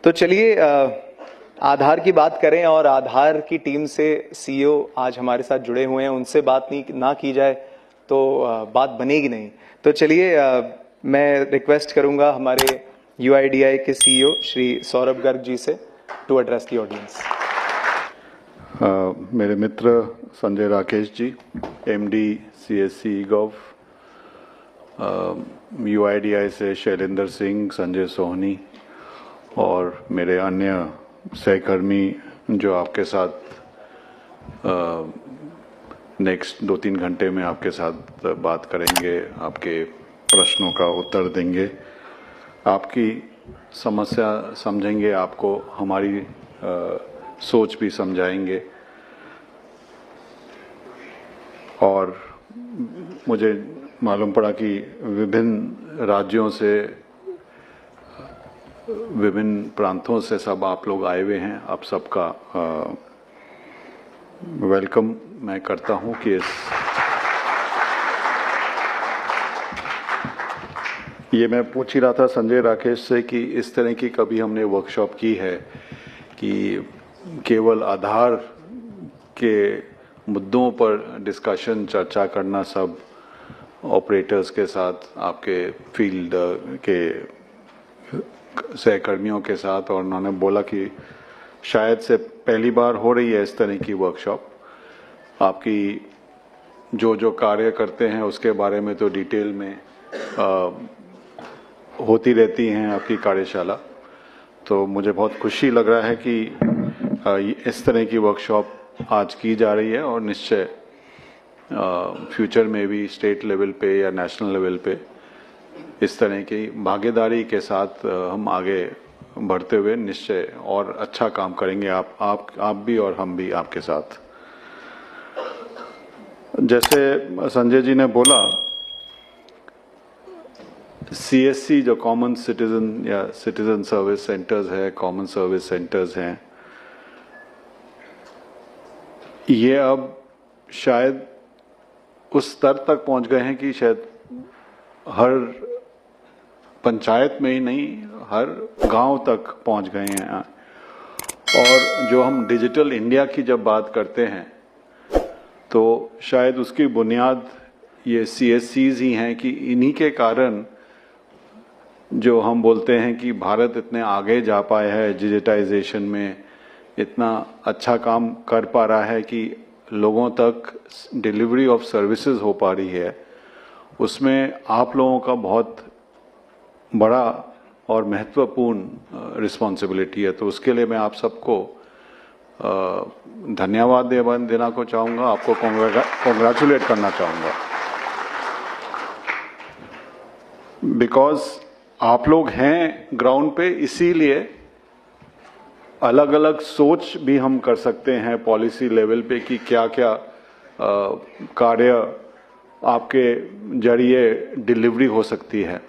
तो चलिए आधार की बात करें और आधार की टीम से सीईओ आज हमारे साथ जुड़े हुए हैं, उनसे बात नहीं ना की जाए तो बात बनेगी नहीं। तो चलिए मैं रिक्वेस्ट करूंगा हमारे यूआईडीआई के सीईओ श्री सौरभ गर्ग जी से टू एड्रेस द ऑडियंस। मेरे मित्र संजय राकेश जी, एमडी सीएससी गव, यूआईडीआई से शैलेंद्र सिंह, संजय सोहनी और मेरे अन्य सहकर्मी जो आपके साथ नेक्स्ट 2-3 घंटे में आपके साथ बात करेंगे, आपके प्रश्नों का उत्तर देंगे, आपकी समस्या समझेंगे, आपको हमारी सोच भी समझाएंगे। और मुझे मालूम पड़ा कि विभिन्न राज्यों से, विभिन्न प्रांतों से सब आप लोग आए हुए हैं। आप सबका वेलकम मैं करता हूं कि ये मैं पूछ ही रहा था संजय राकेश से कि इस तरह की कभी हमने वर्कशॉप की है कि केवल आधार के मुद्दों पर डिस्कशन, चर्चा करना सब ऑपरेटर्स के साथ, आपके फील्ड के सहकर्मियों के साथ, और उन्होंने बोला कि शायद से पहली बार हो रही है इस तरह की वर्कशॉप। आपकी जो कार्य करते हैं उसके बारे में तो डिटेल में होती रहती हैं आपकी कार्यशाला। तो मुझे बहुत खुशी लग रहा है कि इस तरह की वर्कशॉप आज की जा रही है और निश्चय फ्यूचर में भी स्टेट लेवल पे या नेशनल लेवल पे इस तरह की भागीदारी के साथ हम आगे बढ़ते हुए निश्चय और अच्छा काम करेंगे, आप भी और हम भी आपके साथ। जैसे संजय जी ने बोला, सीएससी जो कॉमन सिटीजन या सिटीजन सर्विस सेंटर्स है, कॉमन सर्विस सेंटर्स हैं, ये अब शायद उस स्तर तक पहुंच गए हैं कि शायद हर पंचायत में ही नहीं, हर गांव तक पहुंच गए हैं। और जो हम डिजिटल इंडिया की जब बात करते हैं तो शायद उसकी बुनियाद ये सीएससीज ही हैं कि इन्हीं के कारण जो हम बोलते हैं कि भारत इतने आगे जा पाया है डिजिटाइजेशन में, इतना अच्छा काम कर पा रहा है कि लोगों तक डिलीवरी ऑफ सर्विसेज हो पा रही है। उसमें आप लोगों का बहुत बड़ा और महत्वपूर्ण रिस्पॉन्सिबिलिटी है। तो उसके लिए मैं आप सबको धन्यवाद देना को चाहूँगा, आपको कॉन्ग्रेचुलेट करना चाहूँगा, बिकॉज आप लोग हैं ग्राउंड पे। इसीलिए अलग अलग सोच भी हम कर सकते हैं पॉलिसी लेवल पे कि क्या क्या कार्य आपके जरिए डिलीवरी हो सकती है।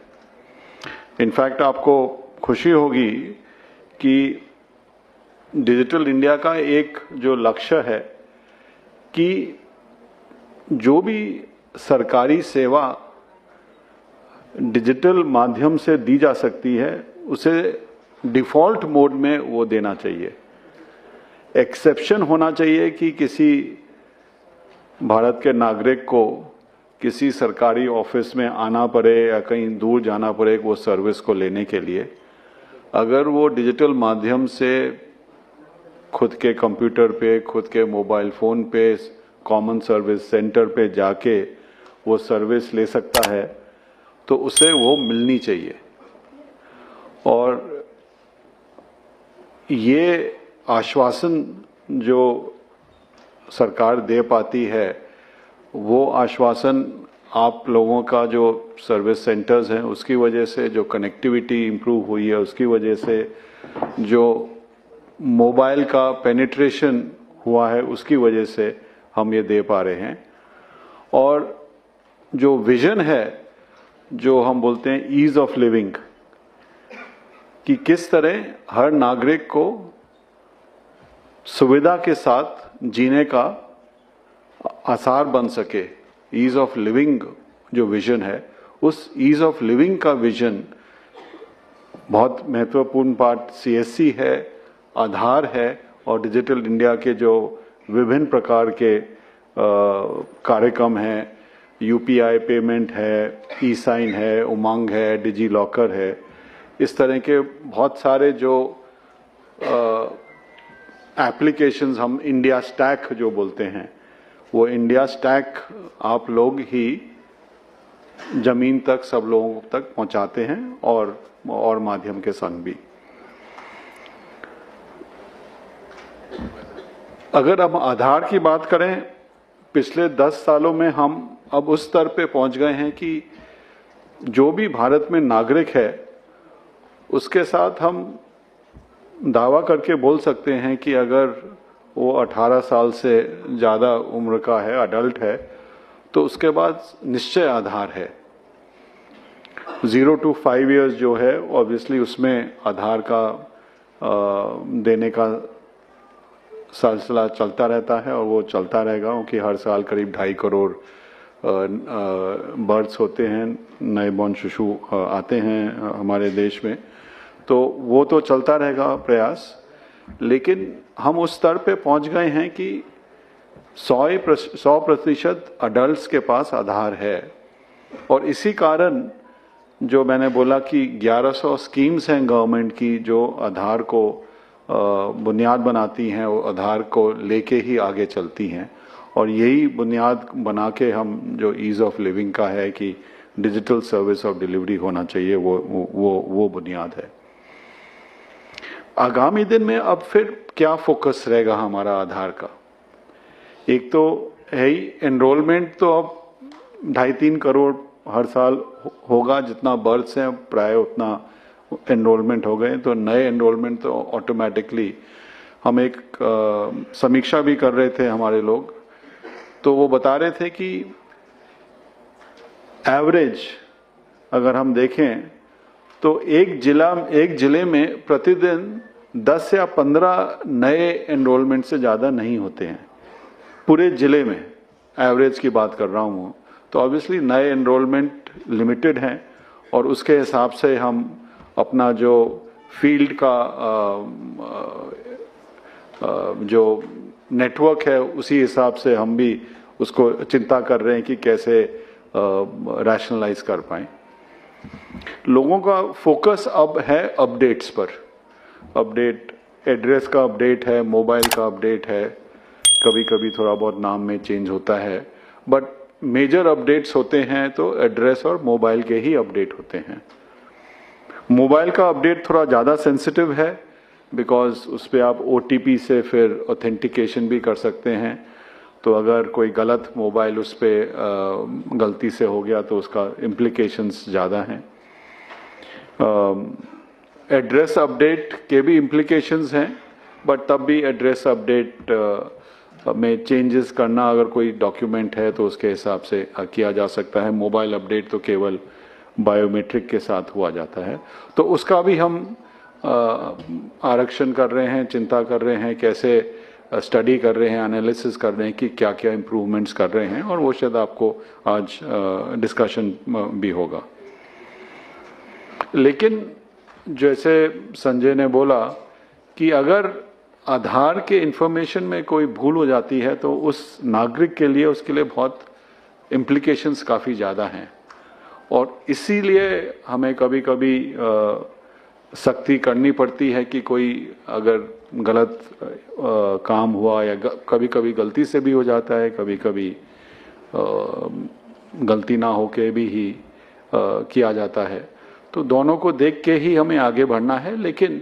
इनफैक्ट आपको खुशी होगी कि डिजिटल इंडिया का एक जो लक्ष्य है कि जो भी सरकारी सेवा डिजिटल माध्यम से दी जा सकती है उसे डिफॉल्ट मोड में वो देना चाहिए। एक्सेप्शन होना चाहिए कि किसी भारत के नागरिक को किसी सरकारी ऑफिस में आना पड़े या कहीं दूर जाना पड़े वो सर्विस को लेने के लिए, अगर वो डिजिटल माध्यम से खुद के कंप्यूटर पे, खुद के मोबाइल फ़ोन पे, कॉमन सर्विस सेंटर पे जाके वो सर्विस ले सकता है तो उसे वो मिलनी चाहिए। और ये आश्वासन जो सरकार दे पाती है, वो आश्वासन आप लोगों का जो सर्विस सेंटर्स हैं उसकी वजह से, जो कनेक्टिविटी इम्प्रूव हुई है उसकी वजह से, जो मोबाइल का पेनिट्रेशन हुआ है उसकी वजह से हम ये दे पा रहे हैं। और जो विजन है, जो हम बोलते हैं ईज ऑफ लिविंग, कि किस तरह हर नागरिक को सुविधा के साथ जीने का आसार बन सके, ईज ऑफ लिविंग जो विजन है, उस ईज ऑफ लिविंग का विजन बहुत महत्वपूर्ण पार्ट सीएससी है, आधार है और डिजिटल इंडिया के जो विभिन्न प्रकार के कार्यक्रम हैं, यूपीआई पेमेंट है, ई साइन है, उमंग है, डिजी लॉकर है, इस तरह के बहुत सारे जो एप्लीकेशंस हम इंडिया स्टैक जो बोलते हैं, वो इंडिया स्टैक आप लोग ही जमीन तक सब लोगों तक पहुंचाते हैं और माध्यम के संग भी। अगर हम आधार की बात करें, पिछले 10 सालों में हम अब उस स्तर पे पहुंच गए हैं कि जो भी भारत में नागरिक है उसके साथ हम दावा करके बोल सकते हैं कि अगर वो 18 साल से ज़्यादा उम्र का है, अडल्ट है, तो उसके बाद निश्चय आधार है। 0 to 5 years जो है ऑब्वियसली उसमें आधार का देने का सिलसिला चलता रहता है और वो चलता रहेगा, क्योंकि हर साल करीब 2.5 करोड़ बर्थ्स होते हैं, नए बॉर्न शिशु आते हैं हमारे देश में, तो वो तो चलता रहेगा प्रयास। लेकिन हम उस स्तर पे पहुंच गए हैं कि 100% अडल्ट्स के पास आधार है और इसी कारण जो मैंने बोला कि 1100 स्कीम्स हैं गवर्नमेंट की जो आधार को बुनियाद बनाती हैं, वो आधार को लेके ही आगे चलती हैं और यही बुनियाद बना के हम जो ईज़ ऑफ लिविंग का है कि डिजिटल सर्विस ऑफ डिलीवरी होना चाहिए, वो बुनियाद है। आगामी दिन में अब फिर क्या फोकस रहेगा हमारा आधार का? एक तो है ही एनरोलमेंट, तो अब 2.5-3 करोड़ हर साल होगा, जितना बर्थ्स हैं प्राय उतना एनरोलमेंट हो गए, तो नए एनरोलमेंट तो ऑटोमेटिकली हम एक समीक्षा भी कर रहे थे हमारे लोग, तो वो बता रहे थे कि एवरेज अगर हम देखें तो एक जिले में प्रतिदिन 10 या 15 नए एनरोलमेंट से ज़्यादा नहीं होते हैं पूरे जिले में, एवरेज की बात कर रहा हूँ। तो ऑब्वियसली नए एनरोलमेंट लिमिटेड हैं और उसके हिसाब से हम अपना जो फील्ड का जो नेटवर्क है उसी हिसाब से हम भी उसको चिंता कर रहे हैं कि कैसे रैशनलाइज कर पाएं। लोगों का फोकस अब है अपडेट्स पर, अपडेट एड्रेस का अपडेट है, मोबाइल का अपडेट है, कभी कभी थोड़ा बहुत नाम में चेंज होता है, बट मेजर अपडेट्स होते हैं तो एड्रेस और मोबाइल के ही अपडेट होते हैं। मोबाइल का अपडेट थोड़ा ज़्यादा सेंसिटिव है बिकॉज उस पर आप OTP से फिर ऑथेंटिकेशन भी कर सकते हैं, तो अगर कोई गलत मोबाइल उस पर गलती से हो गया तो उसका इम्प्लीकेशंस ज़्यादा हैं। एड्रेस अपडेट के भी इम्प्लीकेशंस हैं, बट तब भी एड्रेस अपडेट में चेंजेस करना अगर कोई डॉक्यूमेंट है तो उसके हिसाब से किया जा सकता है। मोबाइल अपडेट तो केवल बायोमेट्रिक के साथ हुआ जाता है, तो उसका भी हम आरक्षण कर रहे हैं, चिंता कर रहे हैं, कैसे स्टडी कर रहे हैं, एनालिसिस कर रहे हैं कि क्या क्या इम्प्रूवमेंट्स कर रहे हैं, और वो शायद आपको आज डिस्कशन भी होगा। लेकिन जैसे संजय ने बोला कि अगर आधार के इंफॉर्मेशन में कोई भूल हो जाती है तो उस नागरिक के लिए उसके लिए बहुत इम्प्लीकेशंस काफ़ी ज़्यादा हैं, और इसीलिए हमें कभी कभी सख्ती करनी पड़ती है कि कोई अगर गलत काम हुआ या कभी कभी गलती से भी हो जाता है, कभी कभी गलती ना होके भी ही किया जाता है, तो दोनों को देख के ही हमें आगे बढ़ना है। लेकिन